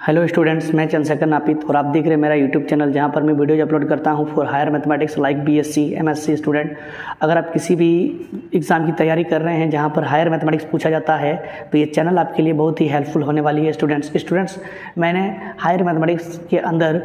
Hello students, मैं चंद्रशेखर नापित और आप देख रहे हैं मेरा यूट्यूब चैनल जहां पर मैं वीडियोज अपलोड करता हूं for higher mathematics like BSc MSc student. अगर आप किसी भी एग्ज़ाम की तैयारी कर रहे हैं जहां पर हायर मैथमेटिक्स पूछा जाता है तो ये चैनल आपके लिए बहुत ही हेल्पफुल होने वाली है। स्टूडेंट्स मैंने हायर मैथमेटिक्स के अंदर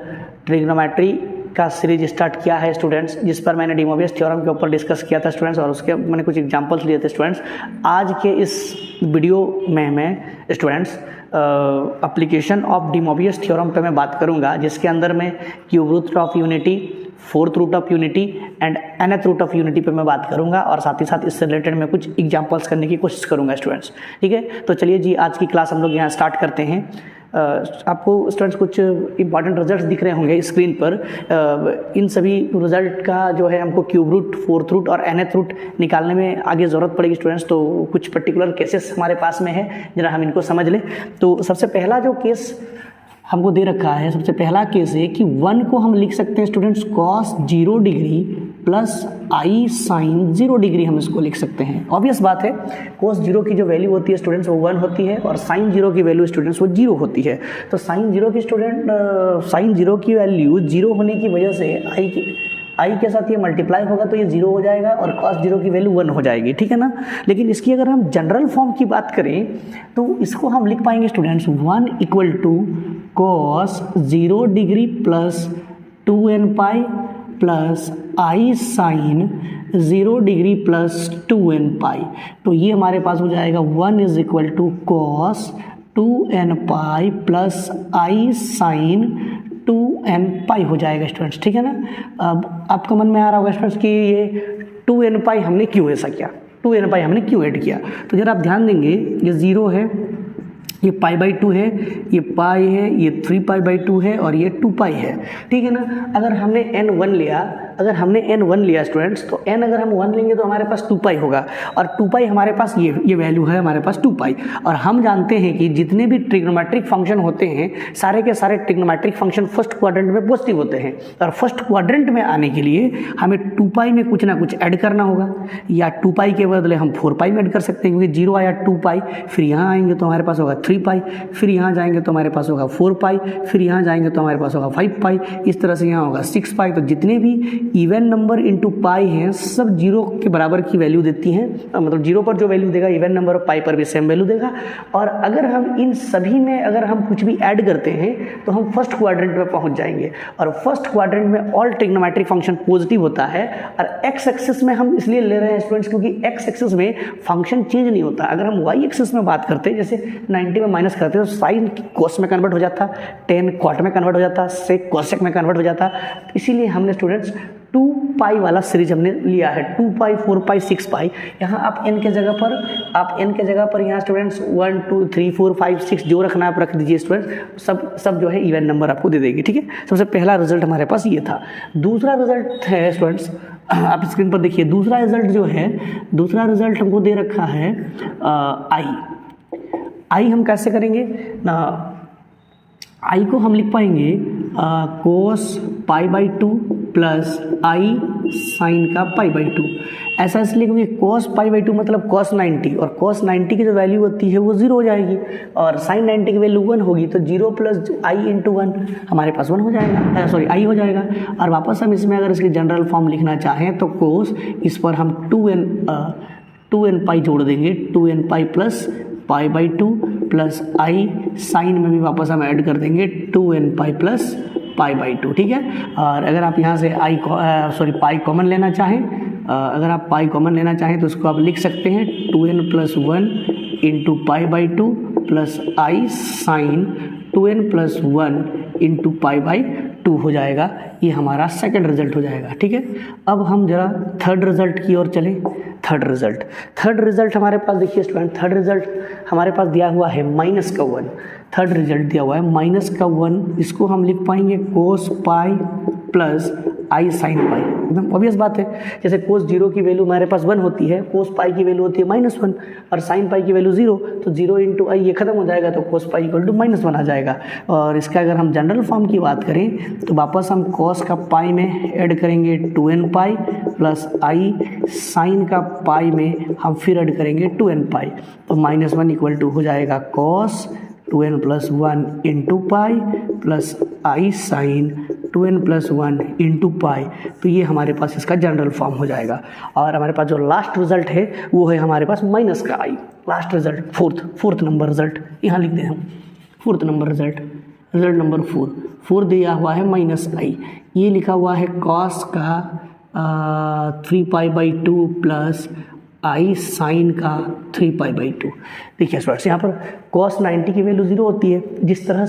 ट्रिग्नोमेट्री का सीरीज स्टार्ट किया है स्टूडेंट्स, जिस पर मैंने डी मोबियस थ्योरम के ऊपर डिस्कस किया था स्टूडेंट्स, और उसके मैंने कुछ एग्जांपल्स लिए थे स्टूडेंट्स। आज के इस वीडियो में मैं students application of De Moivre's theorem पे मैं बात करूंगा, जिसके अंदर मैं cube root of unity, fourth root of unity and nth root of unity पे मैं बात करूंगा, और साथ ही साथ इससे रिलेटेड मैं कुछ एग्जांपल्स करने की कोशिश करूंगा स्टूडेंट्स। ठीक है, तो चलिए जी आज की क्लास हम लोग यहाँ स्टार्ट करते हैं। आपको स्टूडेंट्स कुछ इंपॉर्टेंट रिजल्ट्स दिख रहे होंगे स्क्रीन पर। इन सभी रिजल्ट का जो है हमको क्यूब रूट, फोर्थ रूट और nth रूट निकालने में आगे ज़रूरत पड़ेगी स्टूडेंट्स। तो कुछ पर्टिकुलर केसेस हमारे पास में है, जरा हम इनको समझ लें। तो सबसे पहला जो केस हमको दे रखा है, सबसे पहला केस है कि 1 को हम लिख सकते हैं students cos 0 degree plus i sine 0 degree, हम इसको लिख सकते हैं। ऑब्वियस बात है, cos 0 की जो वैल्यू होती है स्टूडेंट्स वो 1 होती है, और साइन 0 की वैल्यू स्टूडेंट्स वो 0 होती है। तो साइन 0 की वैल्यू 0 होने की वजह से आई के साथ ये मल्टीप्लाई होगा तो ये 0 हो जाएगा, और cos 0 की वैल्यू 1 हो जाएगी। ठीक है ना। लेकिन इसकी अगर हम जनरल फॉर्म की बात करें तो इसको हम लिख पाएंगे students 1 equal to cos 0 degree plus 2n pi plus i sine 0 degree plus 2n pi. तो ये हमारे पास हो जाएगा 1 is equal to cos 2n pi plus i sine 2n pi हो जाएगा स्टूडेंट्स। ठीक है ना। अब आपका मन में आ रहा होगा स्टूडेंट्स कि ये 2n पाई हमने क्यों ऐसा किया, 2n पाई हमने क्यों ऐड किया। तो जरा आप ध्यान देंगे, ये 0 है, ये पाई बाई 2 है, ये पाई है, ये 3 पाई बाई 2 है, और ये 2 पाई है। ठीक है ना। अगर हमने n1 लिया स्टूडेंट्स, तो n अगर हम 1 लेंगे तो हमारे पास 2 पाई होगा, और 2 पाई हमारे पास ये वैल्यू है हमारे पास 2 पाई। और हम जानते हैं कि जितने भी ट्रिग्नोमेट्रिक फंक्शन होते हैं सारे के सारे ट्रिग्नोमेट्रिक फंक्शन फर्स्ट क्वाड्रेंट में पॉजिटिव होते हैं, और फर्स्ट क्वाड्रेंट में आने के लिए हमें 2 पाई में कुछ ना कुछ ऐड करना होगा, या 2 पाई के बदले हम 4 पाई में ऐड कर सकते हैं, क्योंकि 0 आया 2 पाई, फिर यहाँ आएंगे तो हमारे पास होगा 3 पाई, फिर यहाँ जाएंगे तो हमारे पास होगा 4 पाई, फिर यहाँ जाएंगे तो हमारे पास होगा 5 पाई, इस तरह से यहाँ होगा 6 पाई। तो जितने भी इवन नंबर इंटू पाई हैं सब 0 के बराबर की वैल्यू देती हैं, मतलब 0 पर जो वैल्यू देगा इवन नंबर और पाई पर भी सेम वैल्यू देगा। और अगर हम इन सभी में अगर हम कुछ भी ऐड करते हैं तो हम फर्स्ट क्वाड्रेंट में पहुंच जाएंगे, और फर्स्ट क्वाड्रेंट में ऑल ट्रिग्नोमेट्रिक फंक्शन पॉजिटिव होता है। और एक्स एक्सिस में हम इसलिए ले रहे हैं स्टूडेंट्स क्योंकि एक्स एक्सिस में फंक्शन चेंज नहीं होता। अगर हम वाई एक्सिस में बात करते हैं, जैसे 90 में माइनस करते हैं तो साइन कोस में कन्वर्ट हो जाता, 10 कॉट में कन्वर्ट हो जाता, सेक कोसेक में कन्वर्ट हो जाता। इसीलिए हमने स्टूडेंट्स 2 पाई वाला सीरीज हमने लिया है, 2 पाई, 4 पाई, 6 पाई। यहाँ आप n के जगह पर यहाँ स्टूडेंट्स 1 2 3 4 5 6 जो रखना है आप रख दीजिए स्टूडेंट्स, सब जो है इवन नंबर आपको दे देगी। ठीक है। सबसे पहला रिजल्ट हमारे पास ये था। दूसरा रिजल्ट है स्टूडेंट्स, आप स्क्रीन पर देखिए, दूसरा रिजल्ट हमको दे रखा है आई हम कैसे करेंगे ना। आई को हम लिख पाएंगे cos pi by 2 plus i sine का पाई बाई 2। ऐसा इसलिए क्योंकि cos पाई बाई 2 मतलब cos 90, और cos 90 की जो वैल्यू होती है वो 0 हो जाएगी, और sin 90 की वैल्यू 1 होगी, तो 0 प्लस आई इंटू 1 हमारे पास 1 हो जाएगा, सॉरी आई हो जाएगा। और वापस हम इसमें अगर इसकी जनरल फॉर्म लिखना चाहें तो cos, इस पर हम 2n पाई जोड़ देंगे, 2n pi plus pi by 2 plus i sine में भी वापस हम ऐड कर देंगे 2n pi plus pi by 2। ठीक है। और अगर आप यहाँ से पाई कॉमन लेना चाहें तो उसको आप लिख सकते हैं 2n plus 1 into pi by 2 plus i sine 2n plus 1 into pi by 2 हो जाएगा। ये हमारा सेकंड रिजल्ट हो जाएगा। ठीक है। अब हम जरा थर्ड रिजल्ट की ओर चलें। थर्ड रिजल्ट हमारे पास देखिए स्टूडेंट, थर्ड रिजल्ट हमारे पास दिया हुआ है माइनस का 1। थर्ड रिजल्ट दिया हुआ है माइनस का 1, इसको हम लिख पाएंगे cos pi plus i sine पाई। एकदम ऑब्वियस बात है, जैसे cos 0 की वैल्यू हमारे पास 1 होती है, cos पाई की वैल्यू होती है -1, और साइन पाई की वैल्यू 0, तो 0 इंटू आई ये खत्म हो जाएगा, तो cos पाई इक्वल टू -1 आ जाएगा। और इसका अगर हम जनरल फॉर्म की बात करें तो वापस हम cos का पाई में ऐड करेंगे 2n pi plus i sine का पाई में हम फिर ऐड करेंगे 2n पाई, तो -1 इक्वल टू हो जाएगा cos 2n plus 1 into pi plus i sine 2n plus 1 into pi. तो ये हमारे पास इसका जनरल फॉर्म हो जाएगा। और हमारे पास जो लास्ट रिजल्ट है वो है हमारे पास माइनस का i. Last result fourth number result यहाँ लिख दें हम, फोर्थ नंबर रिजल्ट नंबर 4 दिया हुआ है माइनस आई। ये लिखा हुआ है कॉस का 3π/2 प्लस आई साइन का 3π/2। देखिए स्टूडेंट्स, यहाँ पर cos 90 की वैल्यू 0 होती है। जिस तरह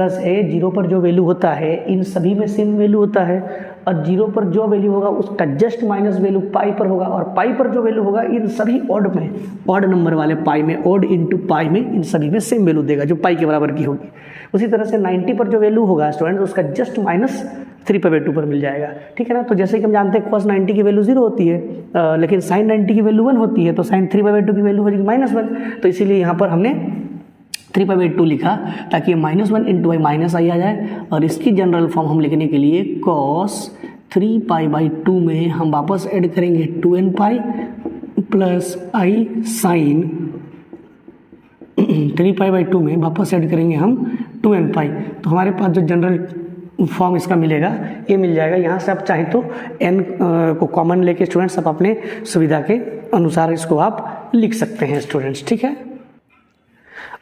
से 0 पर जो वैल्यू होता है इन सभी में सेम वैल्यू होता है, और 0 पर जो वैल्यू होगा उसका जस्ट माइनस वैल्यू पाई पर होगा, और पाई पर जो वैल्यू होगा इन सभी ऑड नंबर वाले पाई में, ऑड इंटू पाई में, इन सभी में सेम वैल्यू देगा जो पाई के बराबर की होगी। उसी तरह से 90 पर जो वैल्यू होगा स्टूडेंट्स उसका जस्ट माइनस 3π/2 पर मिल जाएगा। ठीक है ना। तो जैसे कि हम जानते हैं cos 90 की वैल्यू 0 होती है, लेकिन sin 90 की वैल्यू 1 होती है, तो sin 3π/2 की वैल्यू हो जाएगी -1। तो इसीलिए यहाँ पर हमने 3π/2 लिखा ताकि -1 इंटू आई माइनस आई आ जाए। और इसकी जनरल फॉर्म हम लिखने के लिए cos 3π/2 में हम वापस ऐड करेंगे 2n pi plus i sign 3π/2 में वापस ऐड करेंगे हम 2n पाई। तो हमारे पास जो जनरल फॉर्म इसका मिलेगा ये मिल जाएगा। यहाँ से आप चाहें तो n को कॉमन लेके स्टूडेंट्स आप अपने सुविधा के अनुसार इसको आप लिख सकते हैं स्टूडेंट्स। ठीक है।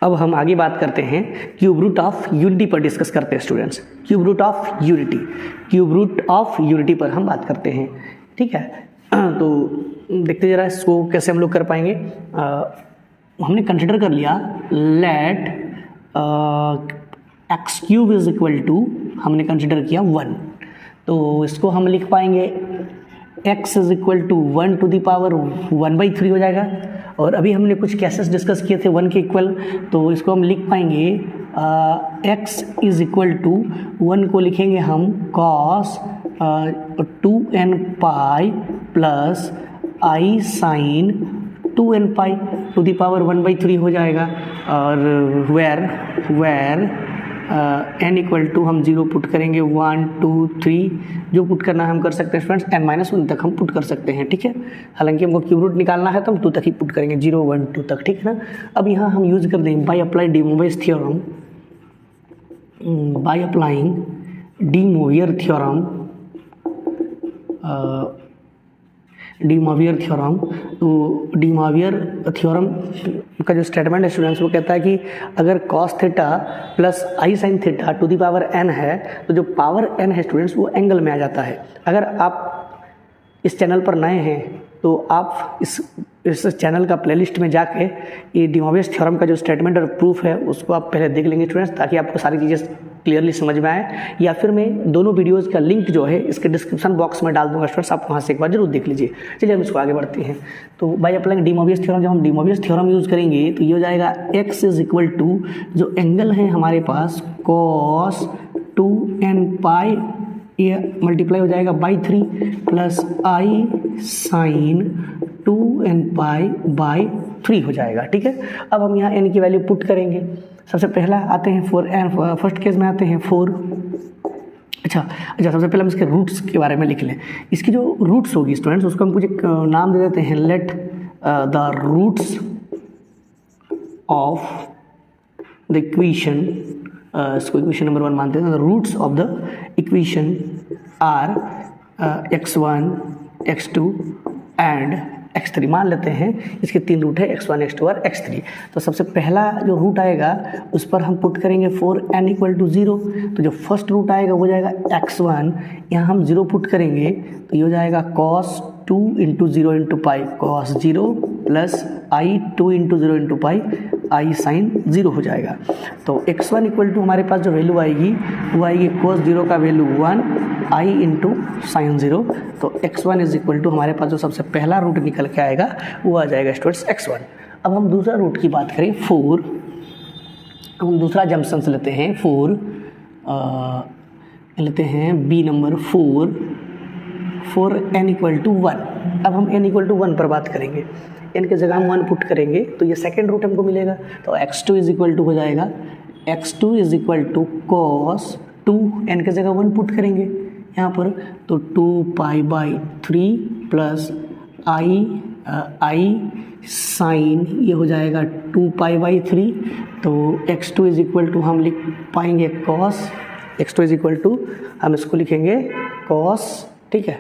अब हम आगे बात करते हैं क्यूब रूट ऑफ यूनिटी पर डिस्कस करते हैं students. Cube root of unity पर हम बात करते हैं। ठीक है। तो देखते जरा इसको कैसे हम लोग कर पाएंगे। हमने कंसिडर कर लिया let X cube is equal to, हमने कंसिडर किया 1, तो इसको हम लिख पाएंगे x is equal to 1 to the power 1/3 हो जाएगा। और अभी हमने कुछ केसेस डिस्कस किए थे 1 के इक्वल, तो इसको हम लिख पाएंगे x इज इक्वल टू 1 को लिखेंगे हम cos 2n pi plus i sine 2n pi to the power 1/3 हो जाएगा। और वेर n इक्वल टू हम 0 पुट करेंगे, 1 2 3 जो पुट करना है हम कर सकते हैं फ्रेंड्स, n-1 तक हम पुट कर सकते हैं। ठीक है। हालांकि हमको क्यूब रूट निकालना है तो हम 2 तक ही पुट करेंगे, 0 1 2 तक। ठीक है ना। अब यहाँ हम यूज कर देंगे bye applying de Moivre theorem. तो डी मोवियर थ्योरम का जो स्टेटमेंट है स्टूडेंट्स वो कहता है कि अगर cos theta plus i sine theta to the power n है तो जो पावर n है स्टूडेंट्स वो एंगल में आ जाता है। अगर आप इस चैनल पर नए हैं तो आप इस चैनल का प्लेलिस्ट में जाके ये डी मोवियर थ्योरम का जो स्टेटमेंट और प्रूफ है उसको आप पहले देख लेंगे स्टूडेंट्स, ताकि आपको सारी चीज़ें क्लियरली समझ में आए। या फिर मैं दोनों वीडियोज़ का लिंक जो है इसके डिस्क्रिप्शन बॉक्स में डाल दूंगा स्टूडेंट्स, आप वहाँ से एक बार जरूर देख लीजिए। चलिए हम इसको आगे बढ़ते हैं। तो bye applying de Moivre theorem, जब हम डी मोवियर थ्योरम यूज़ करेंगे तो ये हो जाएगा x इज इक्वल टू जो एंगल है हमारे पास cos 2n पाई, ये मल्टीप्लाई हो जाएगा by 3 plus i sine 2n pi by 3 हो जाएगा। ठीक है। अब हम यहाँ n की वैल्यू पुट करेंगे। सबसे पहला आते हैं 4n, फर्स्ट केस में आते हैं 4। अच्छा, सबसे पहले हम इसके रूट्स के बारे में लिख लें। इसकी जो रूट्स होगी स्टूडेंट्स उसको हम कुछ एक नाम दे देते हैं, let the roots of the equation, इसको इक्वेशन नंबर 1 मानते हैं। The roots of the equation are x1 x2 and x3 मान लेते हैं। इसके 3 रूट है x1 x2 और x3। तो सबसे पहला जो रूट आएगा उस पर हम पुट करेंगे 4n इक्वल टू 0। तो जो फर्स्ट रूट आएगा वो जाएगा x1, यहाँ हम 0 पुट करेंगे तो ये हो जाएगा cos 2 into 0 into pi, cos 0 plus i 2 into 0 into pi, i sine 0 हो जाएगा। तो x1 इक्वल टू हमारे पास जो वैल्यू आएगी वो आएगी cos 0 का वैल्यू 1 आई इंटू साइन 0। तो x1 इज इक्वल टू हमारे पास जो सबसे पहला रूट निकल के आएगा वो आ जाएगा स्टूडेंट्स x1। अब हम दूसरा रूट की बात करें 4, हम दूसरा जंक्शन लेते हैं 4, लेते हैं b number 4 n equal to 1। अब हम n इक्वल टू 1 पर बात करेंगे, n के जगह हम 1 पुट करेंगे तो ये सेकेंड रूट हमको मिलेगा। तो x2 इज इक्वल टू हो जाएगा x2 is equal to cos 2, n के जगह 1 पुट करेंगे यहाँ पर तो 2 pi by 3 plus i sine ये हो जाएगा 2π/3। तो x2 इज इक्वल टू हम लिख पाएंगे cos, x2 is equal to हम इसको लिखेंगे कॉस, ठीक है।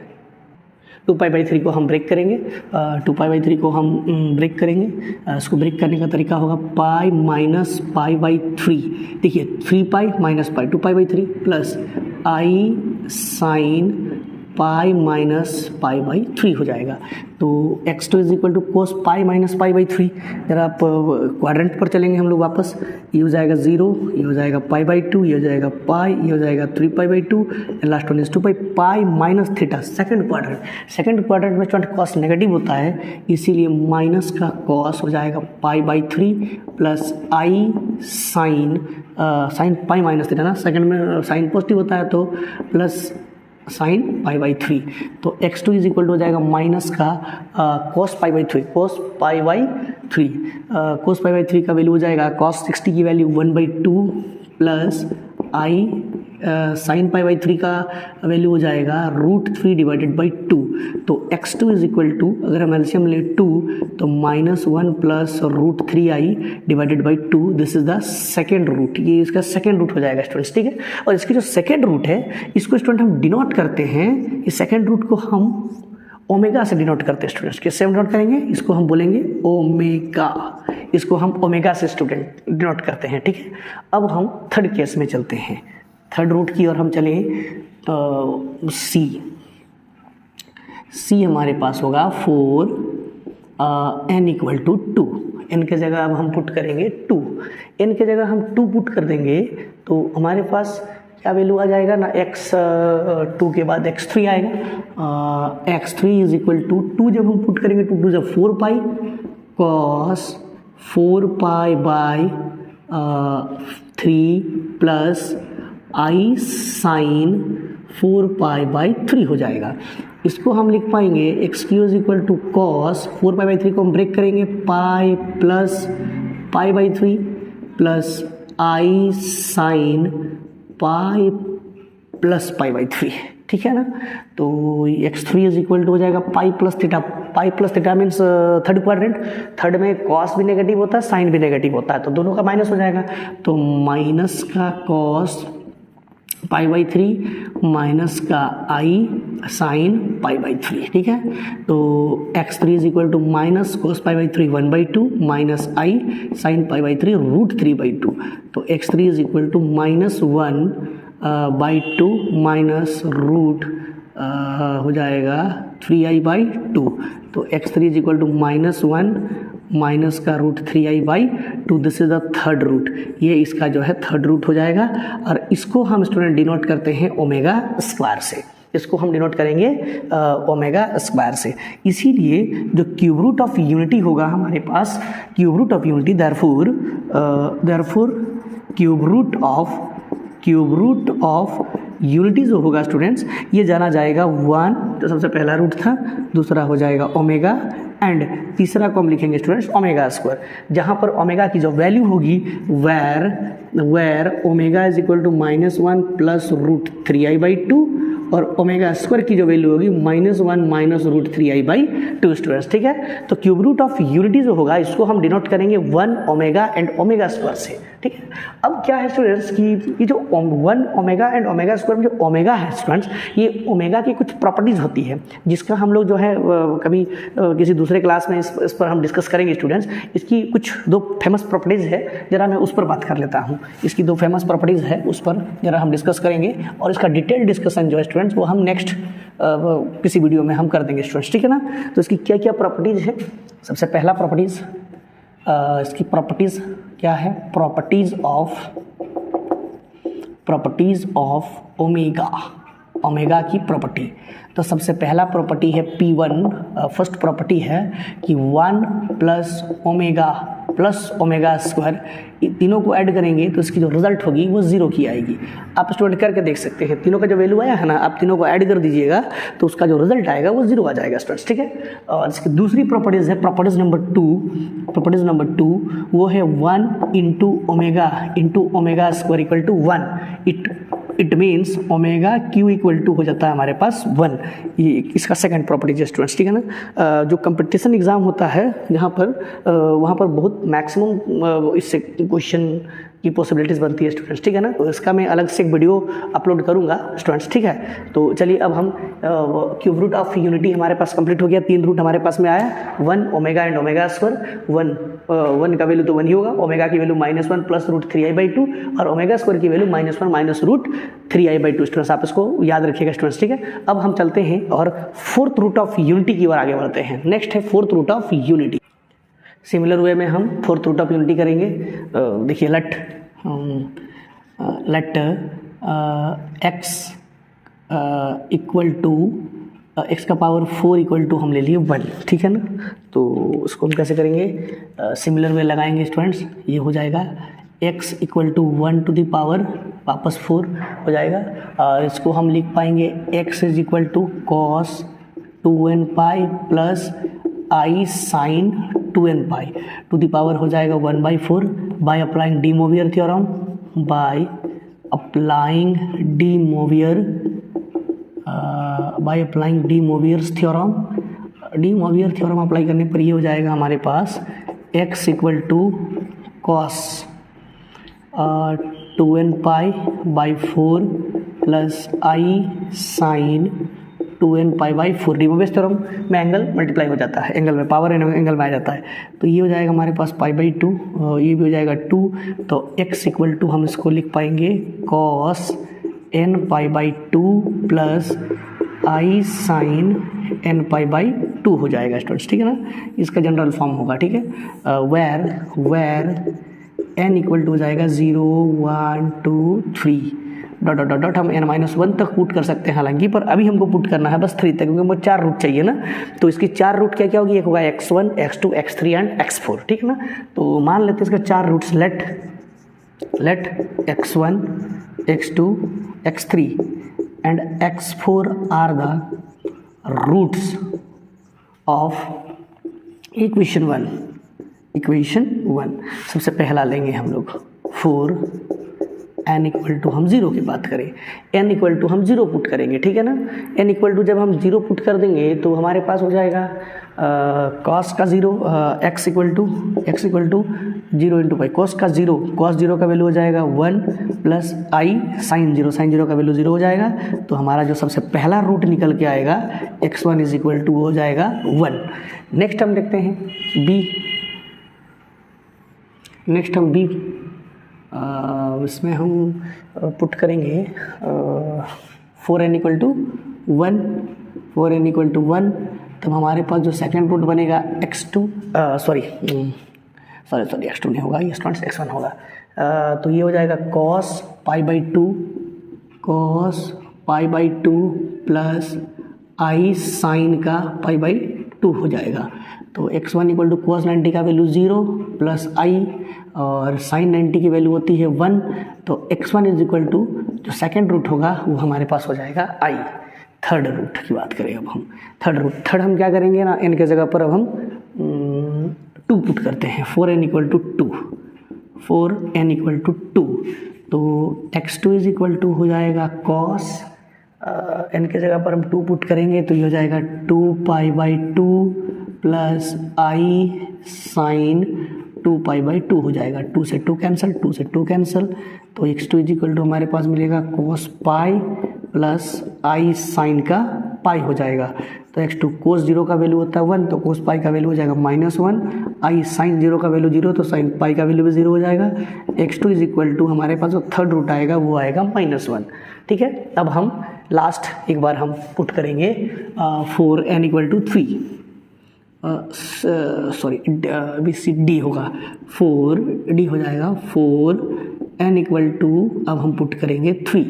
2π/3 को हम ब्रेक करेंगे, 2π/3 को हम ब्रेक करेंगे। इसको ब्रेक करने का तरीका होगा पाई माइनस π/3। देखिए 3π minus pi 2π/3 plus i sine pi minus π/3 हो जाएगा। तो x2 is equal to cos pi minus π/3। जरा आप क्वाड्रेंट पर चलेंगे हम लोग वापस, ये हो जाएगा 0, ये हो जाएगा π/2, ये हो जाएगा पाई, ये हो जाएगा 3π/2 and last one is 2π pi minus theta. Second quadrant में स्टूडेंट कॉस नेगेटिव होता है, इसीलिए माइनस का कॉस हो जाएगा π/3 plus i sine pi minus theta ना, सेकंड में साइन पॉजिटिव होता है तो प्लस साइन π/3। तो x2 इज इक्वल टू हो जाएगा माइनस का cos π/3, cos π/3 का वैल्यू हो जाएगा cos 60 की वैल्यू 1/2 प्लस आई साइन π/3 का वैल्यू हो जाएगा √3 डिवाइडेड बाई 2। तो x2 इज इक्वल टू अगर हम एलसीएम ले 2 तो -1 plus √3i divided by 2, this is the second root, ये इसका सेकेंड रूट हो जाएगा स्टूडेंट्स, ठीक है। और इसकी जो सेकेंड रूट है इसको स्टूडेंट हम डिनोट करते हैं, इस सेकेंड रूट को हम ओमेगा से डिनोट करते हैं स्टूडेंट्स। किससे हम डिनोट करेंगे? इसको हम बोलेंगे ओमेगा, इसको हम ओमेगा से स्टूडेंट डिनोट करते हैं, ठीक है। अब हम थर्ड केस में चलते हैं, थर्ड रूट की ओर हम चले तो सी हमारे पास होगा 4 n इक्वल टू 2। n के जगह अब हम पुट करेंगे 2, n के जगह हम 2 पुट कर देंगे तो हमारे पास क्या वैल्यू आ जाएगा ना, x2 के बाद x3 आएगा। x3 इज इक्वल टू 2 जब हम पुट करेंगे 2 जब 4π cos 4π/3 प्लस आई साइन 4π/3 हो जाएगा। इसको हम लिख पाएंगे x3 is equal to cos 4π/3 को हम ब्रेक करेंगे pi plus π/3 plus i sine pi plus π/3, ठीक है ना। तो x3 इज इक्वल टू हो जाएगा पाई plus theta means third quadrant, third में कॉस भी नेगेटिव होता है साइन भी नेगेटिव होता है, तो दोनों का माइनस हो जाएगा। तो माइनस का कॉस π/3 माइनस का आई साइन π/3, ठीक है। तो x3 is equal to minus cos π/3 1/2 minus i sine π/3 √3/2। तो x3 is equal to -1/2 minus root हो जाएगा 3i/2। तो x3 is equal to -1 minus का √3i/2, this is the third root, ये इसका जो है थर्ड रूट हो जाएगा। और इसको हम स्टूडेंट डिनोट करते हैं ओमेगा स्क्वायर से, इसको हम डिनोट करेंगे ओमेगा स्क्वायर से। इसीलिए जो क्यूब रूट ऑफ यूनिटी होगा हमारे पास, cube root of unity, therefore cube root of unity जो होगा स्टूडेंट्स, ये जाना जाएगा 1, तो सबसे पहला रूट था, दूसरा हो जाएगा ओमेगा एंड तीसरा को हम लिखेंगे स्टूडेंट्स ओमेगा स्क्वायर, जहाँ पर ओमेगा की जो वैल्यू होगी where omega is equal to -1 plus √3i/2 और ओमेगा स्क्वायर की जो वैल्यू होगी -1 माइनस √3i/2 स्टूडेंट्स, ठीक है। तो क्यूब रूट ऑफ यूनिटी जो होगा इसको हम डिनोट करेंगे 1 ओमेगा एंड ओमेगा स्क्वायर से, ठीक है। अब क्या है स्टूडेंट्स कि ये जो 1 ओमेगा एंड ओमेगा स्क्वायर में जो ओमेगा है स्टूडेंट्स, ये ओमेगा की कुछ प्रॉपर्टीज़ होती है जिसका हम लोग जो है कभी किसी दूसरे क्लास में इस पर हम डिस्कस करेंगे स्टूडेंट्स। इसकी कुछ 2 फेमस प्रॉपर्टीज़ है, ज़रा मैं उस पर बात कर लेता हूँ। इसकी 2 फेमस प्रॉपर्टीज़ है, उस पर ज़रा हम डिस्कस करेंगे और इसका डिटेल डिस्कशन जो है स्टूडेंट्स वो हम नेक्स्ट किसी वीडियो में हम कर देंगे स्टूडेंट्स, ठीक है ना। तो इसकी क्या क्या प्रॉपर्टीज़ है, सबसे पहला प्रॉपर्टीज़ इसकी प्रॉपर्टीज़ क्या है, प्रॉपर्टीज़ ऑफ ओमेगा की प्रॉपर्टी। तो सबसे पहला प्रॉपर्टी है P1, फर्स्ट प्रॉपर्टी है कि 1 प्लस ओमेगा स्क्वायर, तीनों को ऐड करेंगे तो इसकी जो रिजल्ट होगी वो 0 की आएगी। आप स्टूडेंट करके देख सकते हैं, तीनों का जो वैल्यू आया है ना, आप तीनों को ऐड कर दीजिएगा तो उसका जो रिजल्ट आएगा वो 0 आ जाएगा स्टूडेंट्स, ठीक है। और इसकी दूसरी प्रॉपर्टीज़ है प्रॉपर्टीज़ नंबर 2, वो है 1 into omega square equal to 1। It means omega cube equal to हो जाता है हमारे पास 1। ये इसका सेकंड प्रॉपर्टी है स्टूडेंट्स, ठीक है ना। जो कंपटीशन एग्ज़ाम होता है जहाँ पर वहाँ पर बहुत मैक्सिमम इससे क्वेश्चन की पॉसिबिलिटीज़ बनती है स्टूडेंट्स, ठीक है ना। तो इसका मैं अलग से एक वीडियो अपलोड करूँगा स्टूडेंट्स, ठीक है। तो चलिए अब हम क्यूब रूट ऑफ यूनिटी हमारे पास कंप्लीट हो गया। 3 रूट हमारे पास में आया, 1 ओमेगा एंड ओमेगा स्क्वायर। 1 का वैल्यू तो 1 ही होगा, ओमेगा की वैल्यू -1 प्लस रूट 3i/2 और ओमेगा स्क्वायर की value -1 minus root 3i/2। Students आप इसको याद रखिएगा स्टूडेंट्स, ठीक है। अब हम चलते हैं और फोर्थ रूट ऑफ यूनिटी की ओर आगे बढ़ते हैं। नेक्स्ट है fourth root of unity. Similar way में हम फोर्थ रूट ऑफ यूनिटी करेंगे। देखिए let x equal to x का पावर 4 इक्वल टू हम ले लिए 1, ठीक है ना। तो उसको हम कैसे करेंगे, सिमिलर वे लगाएंगे स्टूडेंट्स। ये हो जाएगा x equal to 1 to the power वापस 4 हो जाएगा, और इसको हम लिख पाएंगे x is equal to cos 2n pi plus i sine 2n pi to the power हो जाएगा 1/4 by applying de Moivre theorem, by applying de Moivre's theorem. De Moivre theorem apply करने पर ये हो जाएगा हमारे पास x equal to cos 2n pi by 4 plus i sine 2n pi by 4। De Moivre's theorem में एंगल मल्टीप्लाई हो जाता है, एंगल में पावर एंगल में आ जाता है। तो ये हो जाएगा हमारे पास π/2, ये भी हो जाएगा 2। तो x इक्वल टू हम इसको लिख पाएंगे cos n π/2 plus i sign n π/2 हो जाएगा स्टूडेंट्स, ठीक है ना। इसका जनरल फॉर्म होगा, ठीक है। वेर n इक्वल टू हो जाएगा 0 1 2 3 डॉट डॉट डॉट हम n-1 तक पुट कर सकते हैं हालांकि, पर अभी हमको पुट करना है बस 3 तक, क्योंकि हमको 4 रूट चाहिए ना। तो इसकी 4 रूट क्या क्या होगी, एक होगा x1 x2 x3 and x4, ठीक है ना। तो मान लेते हैं इसका 4 roots, let x1 x2 x3 and x4 are the roots of equation 1। सबसे पहला लेंगे हम लोग 4 n इक्वल टू हम 0 की बात करें, n इक्वल टू हम 0 पुट करेंगे, ठीक है ना। n इक्वल टू जब हम 0 पुट कर देंगे तो हमारे पास हो जाएगा कॉस का 0, x equal to 0 into pi, cos 0 का वैल्यू हो जाएगा 1 प्लस आई साइन 0 का वैल्यू 0 हो जाएगा। तो हमारा जो सबसे पहला रूट निकल के आएगा x1 इज इक्वल टू हो जाएगा 1। नेक्स्ट हम देखते हैं b। इसमें हम पुट करेंगे 4n इक्वल टू 1, तब हमारे पास जो सेकेंड रूट बनेगा x2 x2 नहीं होगा, ये स्टूडेंट्स x1 होगा। तो ये हो जाएगा cos π/2 प्लस आई साइन का π/2 हो जाएगा। तो x1 इक्वल टू cos 90 का वैल्यू 0 प्लस आई और साइन 90 की वैल्यू होती है 1। तो x1 इज इक्वल टू जो सेकेंड रूट होगा वो हमारे पास हो जाएगा i। थर्ड रूट की बात करें अब हम, थर्ड हम क्या करेंगे ना, n के जगह पर अब हम 2 पुट करते हैं। 4n equal to 2। तो x2 इज इक्वल टू हो जाएगा cos n के जगह पर हम 2 पुट करेंगे तो ये हो जाएगा 2π/2 प्लस आई साइन 2π/2 हो जाएगा। 2 से 2 कैंसिल, तो x2 इज इक्वल टू हमारे पास मिलेगा cos pi plus i sine का पाई हो जाएगा। तो x2 cos 0 का वैल्यू होता है 1, तो cos पाई का वैल्यू हो जाएगा -1, आई साइन 0 का वैल्यू 0, तो साइन पाई का वैल्यू भी 0 हो जाएगा। x2 इज इक्वल टू हमारे पास जो थर्ड रूट आएगा वो आएगा -1, ठीक है। अब हम लास्ट एक बार हम पुट करेंगे 4n इक्वल टू 3, डी होगा 4d हो जाएगा 4n इक्वल टू, अब हम पुट करेंगे 3।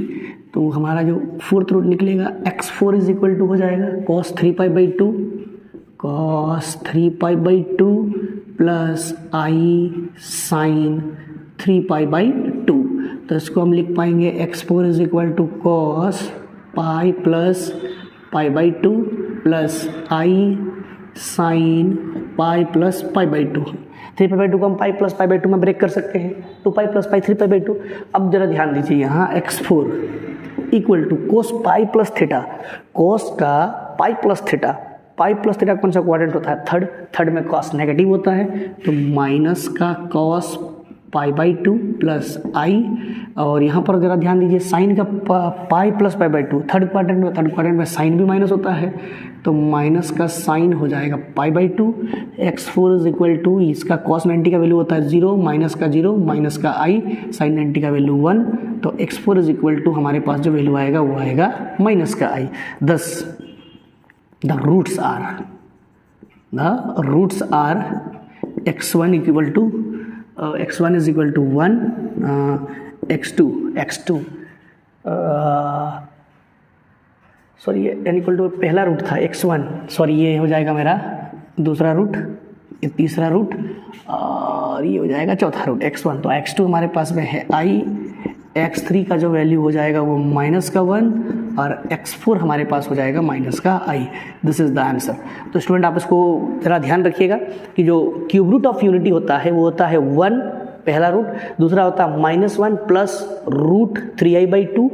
तो हमारा जो फोर्थ रूट निकलेगा x4 इज इक्वल टू हो जाएगा cos 3π/2 प्लस आई साइन 3π/2। तो इसको हम लिख पाएंगे x4 is equal to cos pi plus π/2 plus i sine pi plus π/2। 3π/2 को हम पाई प्लस π/2 में ब्रेक कर सकते हैं, 2π प्लस पाई 3π/2। अब जरा ध्यान दीजिए यहाँ x4 equal to cos pi plus theta, cos का pi plus theta, pi plus theta कौन सा क्वाड्रेंट होता है, थर्ड में कॉस नेगेटिव होता है, तो माइनस का cos pi by 2 plus i, और यहाँ पर जरा ध्यान दीजिए साइन का pi plus pi by 2, third quadrant में साइन भी माइनस होता है, तो माइनस का साइन हो जाएगा pi by 2, x4 is equal to, इसका कॉस 90 का वैल्यू होता है 0, माइनस का 0, माइनस का आई, साइन 90 का वैल्यू 1, तो x4 इज इक्वल टू हमारे पास जो वैल्यू आएगा वो आएगा माइनस का i. Thus the roots are x1 equal to x1 is equal to 1, x2 sorry ये n इक्वल टू पहला रूट था x1, सॉरी ये हो जाएगा मेरा दूसरा रूट, ये तीसरा रूट, और ये हो जाएगा चौथा रूट x1, तो x2 हमारे पास में है i, x3 का जो वैल्यू हो जाएगा वो माइनस का 1, और x4 हमारे पास हो जाएगा माइनस का i। This is the answer. तो स्टूडेंट आप इसको ज़रा ध्यान रखिएगा कि जो क्यूब रूट ऑफ यूनिटी होता है वो होता है 1 पहला रूट, दूसरा होता है -1 प्लस रूट 3i/2,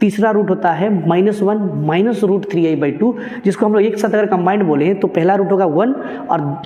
तीसरा रूट होता है -1 माइनस रूट 3i/2, जिसको हम लोग एक साथ अगर कंबाइंड बोले तो पहला रूट होगा 1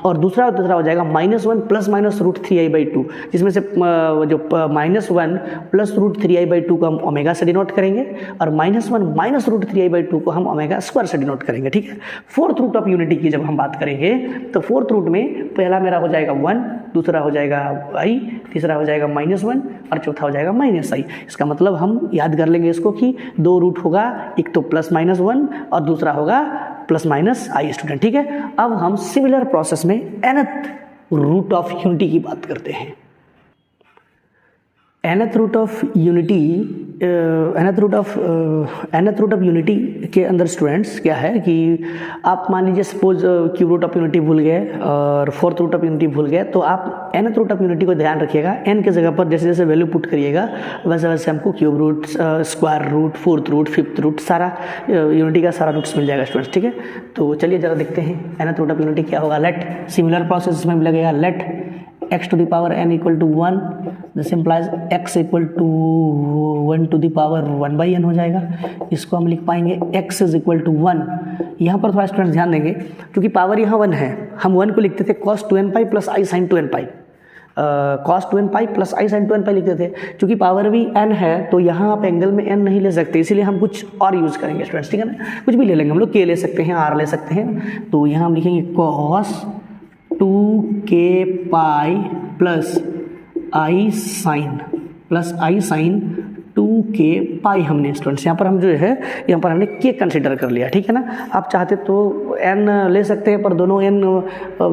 और दूसरा हो जाएगा -1 प्लस माइनस रूट 3i/2, जिसमें से जो -1 प्लस रूट 3i/2 को हम ओमेगा से डिनोट करेंगे और -1 माइनस रूट 3i/2 को हम ओमेगा स्क्वायर से डिनोट करेंगे। ठीक है, फोर्थ रूट ऑफ यूनिटी की जब हम बात करेंगे तो फोर्थ रूट में पहला मेरा हो जाएगा 1, दूसरा हो जाएगा i, तीसरा हो जाएगा -1 और चौथा हो जाएगा -i। इसका मतलब हम याद कर लेंगे इसको कि दो रूट होगा, एक तो +-1 और दूसरा होगा +-i स्टूडेंट। ठीक है, अब हम सिमिलर प्रोसेस में nth रूट ऑफ यूनिटी की बात करते हैं। nth रूट ऑफ यूनिटी के अंदर स्टूडेंट्स क्या है कि आप मान लीजिए suppose cube root of unity भूल गए और फोर्थ रूट ऑफ यूनिटी भूल गए, तो आप nth रूट ऑफ यूनिटी को ध्यान रखिएगा, n के जगह पर जैसे जैसे वैल्यू पुट करिएगा वैसे वैसे हमको cube root, square root, fourth root, fifth root, सारा यूनिटी का सारा रूट्स मिल जाएगा स्टूडेंट्स। ठीक है, तो चलिए ज़रा देखते हैं nth रूट ऑफ यूनिटी क्या होगा। लेट सिमिलर प्रोसेस में लगेगा, late x to the power n equal to 1, this implies x equal to 1 to the power 1 by n हो जाएगा। इसको हम लिख पाएंगे x is equal to 1। यहाँ पर थोड़ा स्टूडेंट्स ध्यान देंगे क्योंकि पावर यहाँ 1 है, हम 1 को लिखते थे cos 2n pi plus i sin 2n pi, cos 2n pi plus i sin 2n pi लिखते थे। क्योंकि पावर भी n है तो यहाँ आप एंगल में n नहीं ले सकते, इसीलिए हम कुछ और यूज़ करेंगे स्टूडेंट्स। ठीक है ना, कुछ भी ले लेंगे हम लोग, k ले सकते हैं, r ले सकते हैं, तो यहाँ हम लिखेंगे cos 2k pi plus i sine 2k पाई हमने स्टूडेंट्स यहाँ पर हम जो है यहाँ पर हमने k कंसिडर कर लिया। ठीक है ना, आप चाहते तो n ले सकते हैं पर दोनों n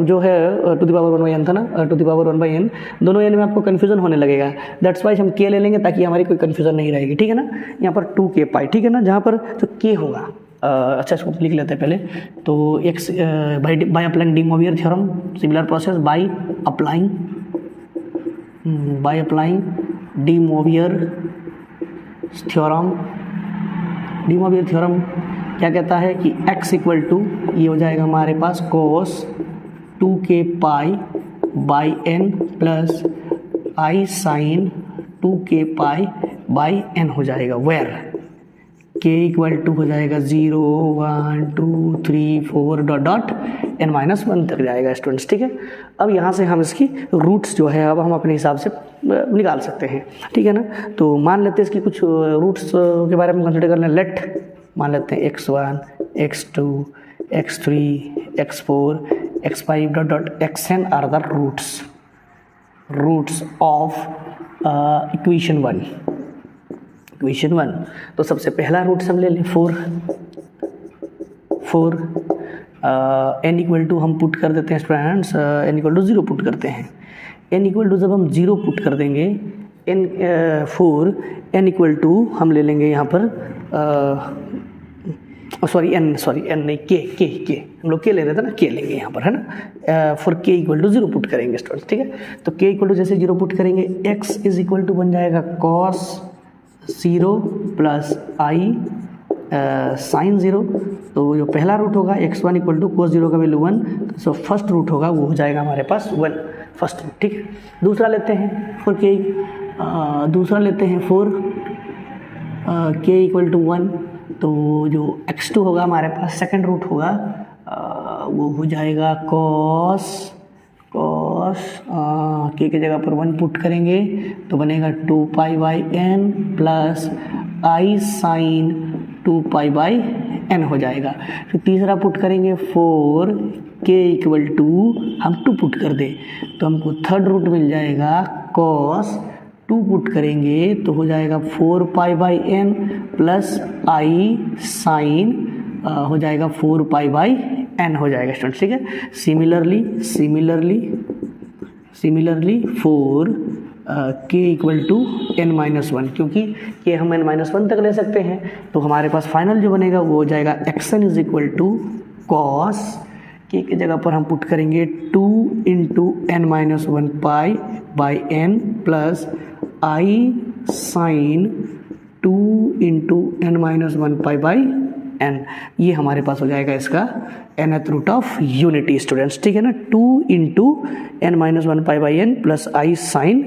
जो है to the power 1 by n था ना, to the power 1 by n, दोनों n में आपको कन्फ्यूजन होने लगेगा, दैट्स वाई हम k ले लेंगे ताकि हमारी कोई कन्फ्यूजन नहीं रहेगी। ठीक है ना, यहाँ पर 2k पाई, ठीक है ना, जहाँ पर जो k होगा, अच्छा इसको लिख लेते हैं पहले, तो x by applying de Moivre theorem, similar process by applying de Moivre theorem. De Moivre theorem क्या कहता है कि x इक्वल टू ये हो जाएगा हमारे पास cos 2k pi by n plus i sine 2k pi by n हो जाएगा, वेयर k इक्वल टू हो जाएगा 0 1 2 3 4 डॉट डॉट n-1 तक जाएगा स्टूडेंट्स। ठीक है, अब यहाँ से हम इसकी रूट्स जो है अब हम अपने हिसाब से निकाल सकते हैं। ठीक है ना, तो मान लेते हैं इसकी कुछ रूट्स के बारे में कंसिडर कर लें। लेट मान लेते हैं x1 x2 x3 x4 x5 dot dot xn are the roots of equation 1। तो सबसे पहला रूट हम ले लें 4 n इक्वल टू हम पुट कर देते हैं students, n equal to 0 put करते हैं। n इक्वल टू जब हम 0 पुट कर देंगे n इक्वल टू हम ले लेंगे यहाँ पर n नहीं k हम लोग k ले रहे थे ना, k लेंगे यहाँ पर, है ना, for k equal to 0 put करेंगे स्टूडेंट्स। ठीक है, तो k इक्वल टू जैसे 0 पुट करेंगे x इज इक्वल टू बन जाएगा cos 0 प्लस आई साइन 0, तो जो पहला रूट होगा x1 इक्वल टू cos 0 का वैल्यू 1, तो फर्स्ट रूट होगा वो हो जाएगा हमारे पास 1 फर्स्ट रूट। ठीक है, दूसरा लेते हैं 4 k, दूसरा लेते हैं 4 के इक्वल टू 1, तो जो x2 होगा हमारे पास सेकंड रूट होगा वो हो जाएगा कॉस के जगह पर 1 पुट करेंगे तो बनेगा 2 pi by n plus i sine 2 pi by n हो जाएगा। फिर तीसरा पुट करेंगे 4 के इक्वल टू हम 2 पुट कर दें तो हमको थर्ड रूट मिल जाएगा कॉस 2 पुट करेंगे तो हो जाएगा 4 pi by n plus i sine हो जाएगा 4 पाई बाई n हो जाएगा स्टूडेंट, ठीक है। सिमिलरली 4 के इक्वल टू n-1, क्योंकि के हम n-1 तक ले सकते हैं तो हमारे पास फाइनल जो बनेगा वो हो जाएगा xn is equal to cos के जगह पर हम पुट करेंगे 2 into n-1 pi by n plus i sine 2 into n-1 pi by n। ये हमारे पास हो जाएगा इसका nth root of unity students, ठीक है ना। 2 into n-1 pi by n plus i sine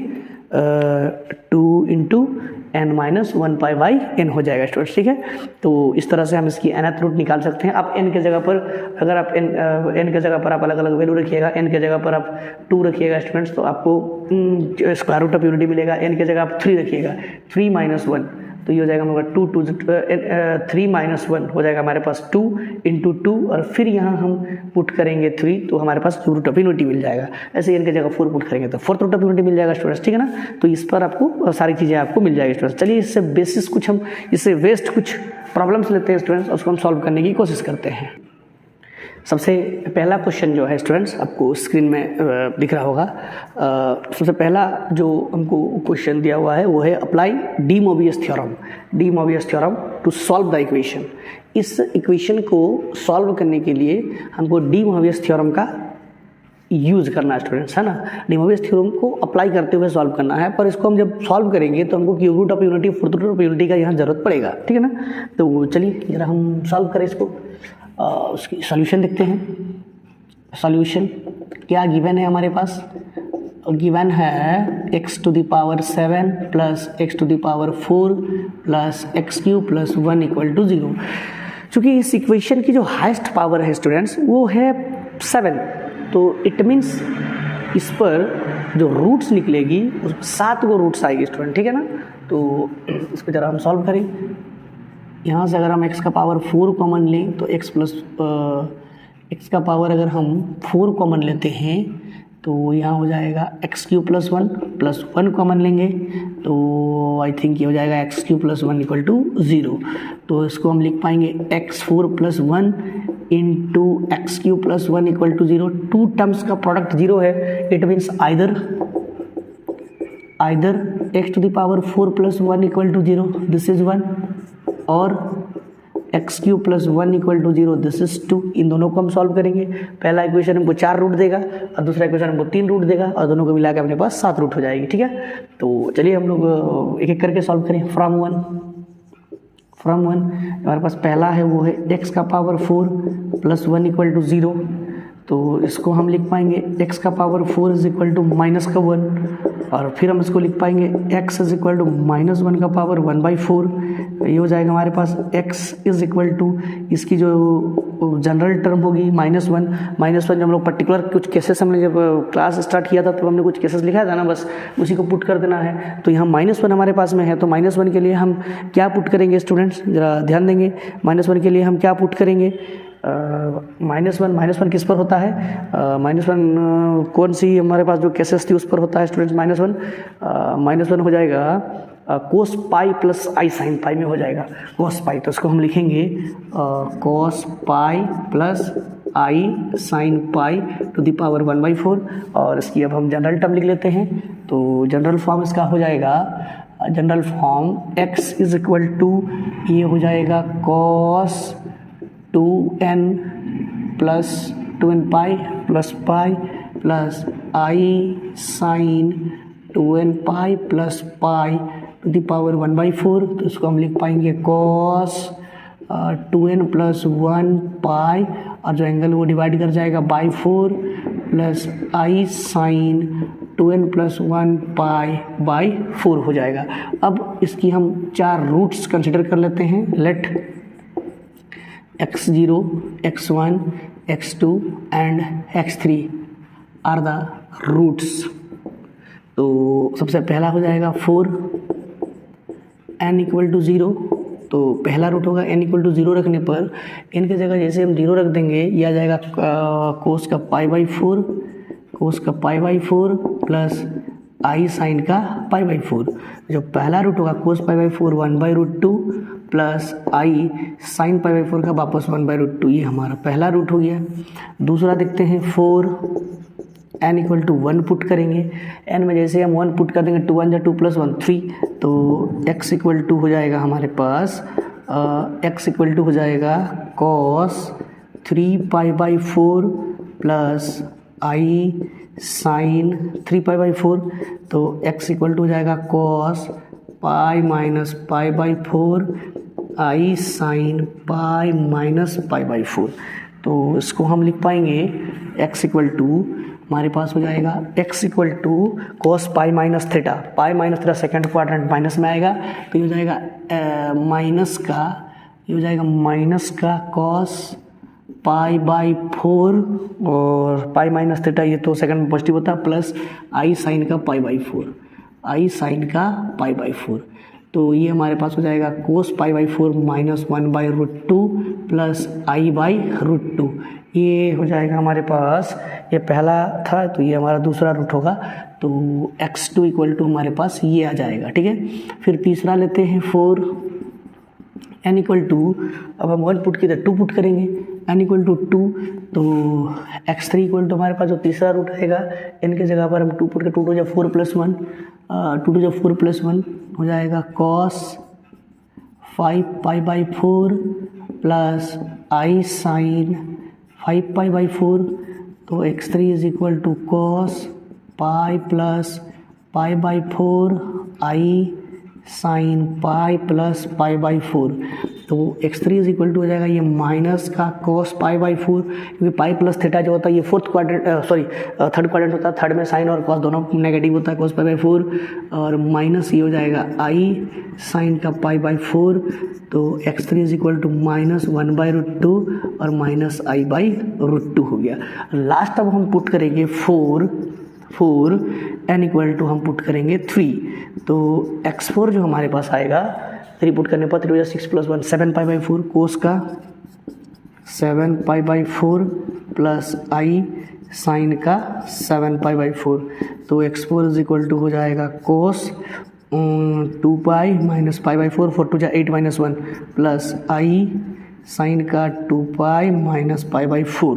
2 into n-1 pi by n हो जाएगा स्टूडेंट्स, ठीक है। तो इस तरह से हम इसकी nth रूट निकाल सकते हैं। आप n के जगह पर अगर आप n के जगह पर आप अलग अलग वैल्यू रखिएगा, n के जगह पर आप 2 रखिएगा स्टूडेंट्स तो आपको स्क्वायर रूट ऑफ यूनिटी मिलेगा। n के जगह आप 3 रखिएगा, 3 माइनस 1 तो ये हो जाएगा हमारा 3 माइनस 1 हो जाएगा हमारे पास 2 इंटू 2 और फिर यहाँ हम पुट करेंगे 3 तो हमारे पास रूट ऑफ यूनिटी मिल जाएगा। ऐसे n की जगह 4 पुट करेंगे तो फोर्थ रूट ऑफ यूनिटी मिल जाएगा स्टूडेंट्स, ठीक है ना। तो इस पर आपको सारी चीज़ें आपको मिल जाएगी स्टूडेंट्स। चलिए इससे बेसिस कुछ हम इससे वेस्ट कुछ प्रॉब्लम्स लेते हैं स्टूडेंट्स, उसको हम सॉल्व करने की कोशिश करते हैं। सबसे पहला क्वेश्चन जो है स्टूडेंट्स आपको स्क्रीन में दिख रहा होगा। सबसे पहला जो हमको क्वेश्चन दिया हुआ है वो है apply De Moivre's theorem to solve the equation. इस इक्वेशन को सॉल्व करने के लिए हमको डी मोबियस थ्योरम का यूज़ करना है स्टूडेंट्स, है ना। डी मोबियस थ्योरम को अप्लाई करते हुए सॉल्व करना है, पर इसको हम जब सॉल्व करेंगे तो हमको cube root of unity fourth root of unity का यहाँ जरूरत पड़ेगा, ठीक है ना। तो चलिए जरा हम सॉल्व करें इसको। उसकी सॉल्यूशन देखते हैं। सॉल्यूशन क्या गिवन है हमारे पास? गिवन है x to the power 7 plus x to the power 4 plus x cube plus 1 equal to 0। चूँकि इस इक्वेशन की जो हाईएस्ट पावर है स्टूडेंट्स वो है 7, तो इट मीन्स इस पर जो रूट्स निकलेगी उस 7 को रूट्स आएगी स्टूडेंट, ठीक है ना। तो इसको जरा हम सॉल्व करें। यहाँ से अगर हम x का पावर 4 कॉमन लें तो x का पावर अगर हम 4 कॉमन लेते हैं तो यहाँ हो जाएगा x क्यूब प्लस 1 कॉमन लेंगे तो आई थिंक ये हो जाएगा x cube plus 1 equal to 0। तो इसको हम लिख पाएंगे x4 plus 1 into X cube plus 1 equal to 0। 2 terms का प्रोडक्ट 0 है, it means either x to the power 4 plus 1 equal to 0 this is 1 और X cube plus 1 equal to 0 this is 2। इन दोनों को हम सॉल्व करेंगे। पहला इक्वेशन हमको 4 रूट देगा और दूसरा इक्वेशन हमको 3 रूट देगा और दोनों को मिला के अपने पास 7 रूट हो जाएगी, ठीक है। तो चलिए हम लोग एक एक करके सॉल्व करें। फ्रॉम वन हमारे पास पहला है वो है x का पावर 4 प्लस 1 इक्वल टू 0। तो इसको हम लिख पाएंगे x का power 4 is equal to minus का 1 और फिर हम इसको लिख पाएंगे x is equal to minus 1 का पावर 1/4। ये हो जाएगा हमारे पास x इज इक्वल टू इसकी जो जनरल टर्म होगी -1 जब हम लोग पर्टिकुलर कुछ केसेस हमने जब क्लास स्टार्ट किया था तो हमने कुछ केसेस लिखा था ना, बस उसी को पुट कर देना है। तो यहाँ -1 हमारे पास में है तो -1 के लिए हम क्या पुट करेंगे स्टूडेंट्स, जरा ध्यान देंगे। -1 के लिए हम क्या पुट करेंगे? -1 किस पर होता है? -1 कौन सी हमारे पास जो केसेस थी उस पर होता है स्टूडेंट्स। -1 हो जाएगा कोस पाई प्लस आई साइन पाई में हो जाएगा कोस पाई। तो इसको हम लिखेंगे cos pi plus i sine pi to the power 1/4 और इसकी अब हम जनरल टर्म लिख लेते हैं। तो जनरल फॉर्म इसका हो जाएगा, general form x is equal to ये हो जाएगा cos 2n plus 2n pi plus pi plus i sine 2n pi plus pi to the power 1/4। तो इसको हम लिख पाएंगे cos 2n प्लस 1 पाई और जो एंगल वो डिवाइड कर जाएगा by 4 plus i sine 2n + 1 π/4 हो जाएगा। अब इसकी हम 4 रूट्स कंसिडर कर लेते हैं। Let x0, x1, x2 and x3 are the roots. तो सबसे पहला हो जाएगा 4 n = 0। तो पहला रूट होगा n = 0 रखने पर n की जगह जैसे हम 0 रख देंगे, ये आ जाएगा कोस का π/4, कोस का π/4 प्लस i साइन का π/4। जो पहला रूट होगा कोस π/4 1/√2 प्लस i साइन π/4 का वापस 1/√2, ये हमारा पहला रूट हो गया। दूसरा देखते हैं 4 n = 1 पुट करेंगे। n में जैसे हम 1 पुट कर देंगे 2 1 2 + 1 3, तो x = हो जाएगा हमारे पास x = हो जाएगा cos 3π/4 प्लस i साइन 3π/4। तो x = हो जाएगा cos π - π/4 i साइन π - π/4। तो इसको हम लिख पाएंगे x = हमारे पास हो जाएगा x = cos π - theta, π - theta second quadrant minus में आएगा, तो ये हो जाएगा माइनस का cos π/4 और π - थीटा ये तो सेकंड में पॉजिटिव होता है, प्लस i साइन का π/4। तो ये हमारे पास हो जाएगा cos π/4 - 1/√2 प्लस i/√2। ये हो जाएगा हमारे पास, ये पहला था तो ये हमारा दूसरा रूट होगा। तो x2 = हमारे पास ये आ जाएगा। ठीक है, फिर तीसरा लेते हैं 4 n = अब हम 1 पुट की 2 पुट करेंगे, n = 2। तो x3 = हमारे पास जो तीसरा रूट आएगा, n की जगह पर हम 2 पुट के 2 × 4 + 1 2 × 4 + 1 हो जाएगा cos 5π/4 प्लस i साइन 5π/4। तो x3 = cos π plus π/4 i sine pi plus π/4। तो x3 हो जाएगा ये माइनस का cos π/4, क्योंकि पाई प्लस थीटा जो होता है ये थर्ड क्वाड्रेंट होता है, थर्ड में साइन और cos दोनों नेगेटिव होता है cos π/4, और माइनस ये हो जाएगा i साइन का π/4। तो x3 = -1/√2 और माइनस i/√2 हो गया। लास्ट अब हम पुट करेंगे 4 n = हम पुट करेंगे 3। तो x4 जो हमारे पास आएगा 3 पुट करने पर 3 × 6 + 1 7π/4 कोस का 7π/4 प्लस i साइन का 7π/4। तो x4 = हो जाएगा cos 2π - π/4 4 2 8 - 1 प्लस i साइन का 2π - π/4।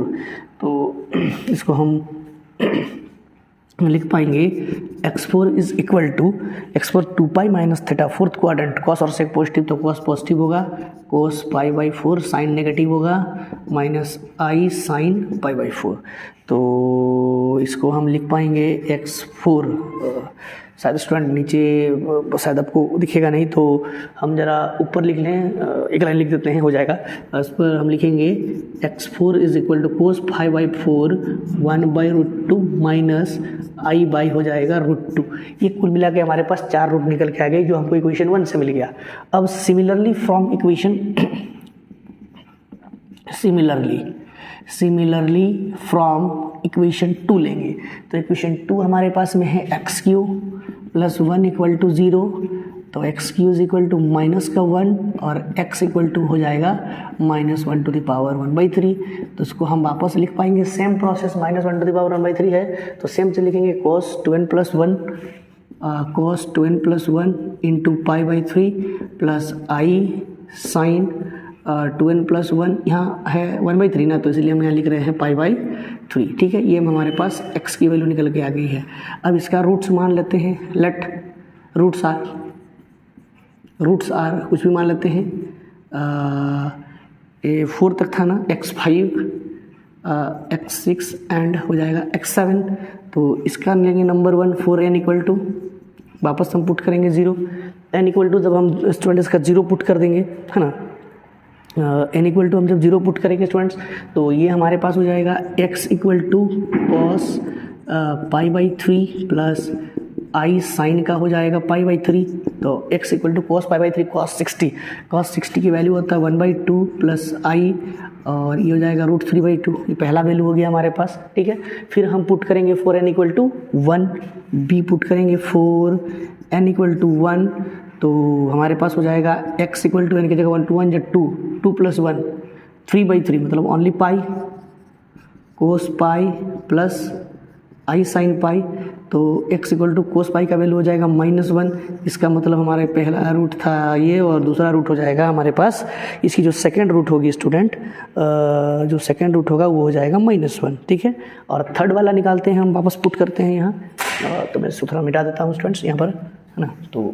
तो इसको हम लिख पाएंगे x4 = 2π - theta fourth quadrant, cos और सेक पॉजिटिव तो cos पॉजिटिव होगा, cos π/4 साइन नेगेटिव होगा माइनस i साइन π/4। तो इसको हम लिख पाएंगे x4। शायद स्टूडेंट नीचे शायद आपको दिखेगा नहीं, तो हम ज़रा ऊपर लिख लें, एक लाइन लिख देते हैं, हो जाएगा। इस पर हम लिखेंगे x4 = cos 5/4 1/√2 माइनस i/ हो जाएगा √2। ये कुल मिला के हमारे पास 4 रूट निकल के आ गए जो हमको इक्वेशन 1 से मिल गया। अब सिमिलरली फ्रॉम इक्वेशन 2 लेंगे। तो इक्वेशन 2 हमारे पास में है x³ + 1 = 0। तो x³ = माइनस का 1 और x = हो जाएगा -1⁻⁴ तो इसको हम वापस लिख पाएंगे सेम प्रोसेस, -1⁻⁴ है तो सेम से लिखेंगे cos 2n + 1 into π/3 plus i sine 2n + 1, यहाँ है 1/3 ना, तो इसलिए हम यहाँ लिख रहे हैं π/3। ठीक है, ये हमारे पास x की वैल्यू निकल के आ गई है। अब इसका रूट्स मान लेते हैं। लेट रूट्स आर कुछ भी मान लेते हैं। ये 4 तक था ना, x5 x6 एंड हो जाएगा x7। तो इसका लेंगे नंबर 1 4n = वापस हम पुट करेंगे 0 n = जब हम स्टूडेंट इसका 0 पुट कर देंगे, है ना, n = हम जब 0 पुट करेंगे स्टूडेंट्स, तो ये हमारे पास हो जाएगा x = cos pi by 3 plus i sine का हो जाएगा पाई बाई 3, तो x equal to cos pi by 3 cos 60 की वैल्यू होता है 1/2 प्लस आई, और ये हो जाएगा √3/2, ये पहला वैल्यू हो गया हमारे पास, ठीक है। फिर हम पुट करेंगे 4n equal to 1, b put करेंगे 4n इक्वल टू 1, तो हमारे पास हो जाएगा x इक्वल टू n की जगह 1 2 1 2 2 प्लस 1 3/3, मतलब only pi cos pi plus i sine पाई, तो x इक्वल टू कोस पाई का वैल्यू हो जाएगा -1, इसका मतलब हमारे पहला रूट था ये और दूसरा रूट हो जाएगा हमारे पास, इसकी जो सेकंड रूट होगी स्टूडेंट, जो सेकंड रूट होगा वो हो जाएगा -1, ठीक है। और थर्ड वाला निकालते हैं हम, वापस पुट करते हैं यहाँ, तो मैं इसको थोड़ा मिटा देता हूँ स्टूडेंट्स यहाँ पर, है ना। तो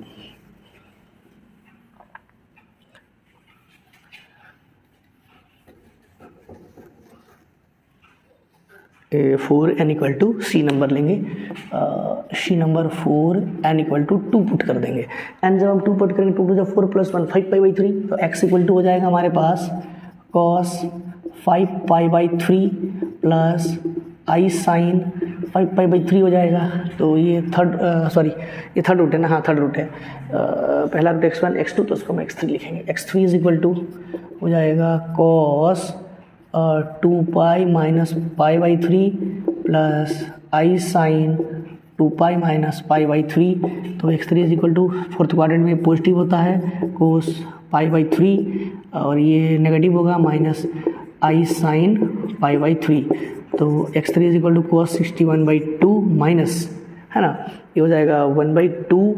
4n equal to C number लेंगे, C number 4n equal to 2 put कर देंगे, n जब हम 2 पुट करेंगे 2 4 प्लस 1 5 पाई बाई 3, तो x इक्वल टू हो जाएगा हमारे पास cos 5 pi by 3 plus i sine 5 pi by 3 हो जाएगा। तो ये थर्ड रूट है ना, हाँ थर्ड रूट है, पहला रूट x1 x2, तो उसको हम x3 लिखेंगे। x3 इज इक्वल टू हो जाएगा cos 2 pi minus pi by 3 plus i sine 2 pi minus pi by 3, तो x3 is equal to fourth quadrant में पॉजिटिव होता है कोस पाई बाई 3, और ये नेगेटिव होगा minus i sine pi by 3, तो x3 is equal to cos 61/2 minus, है ना, ये हो जाएगा 1/2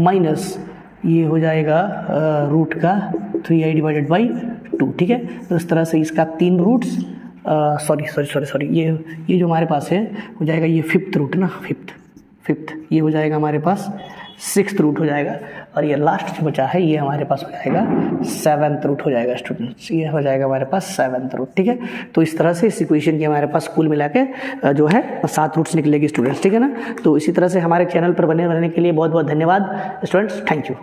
माइनस ये हो जाएगा रूट का 3i डिवाइडेड बाई 2, ठीक है। तो इस तरह से इसका 3 रूट्स, सॉरी ये जो हमारे पास है हो जाएगा ये 5th रूट ना, फिफ्थ ये हो जाएगा हमारे पास 6th रूट हो जाएगा, और ये लास्ट जो बचा है ये हमारे पास हो जाएगा 7th रूट हो जाएगा स्टूडेंट्स, ये हो जाएगा हमारे पास 7th रूट, ठीक है। तो इस तरह से इस इक्वेशन की हमारे पास कुल मिला के जो है 7 रूट्स निकलेगी स्टूडेंट्स, ठीक है ना। तो इसी तरह से हमारे चैनल पर बने रहने के लिए बहुत बहुत धन्यवाद स्टूडेंट्स, थैंक यू।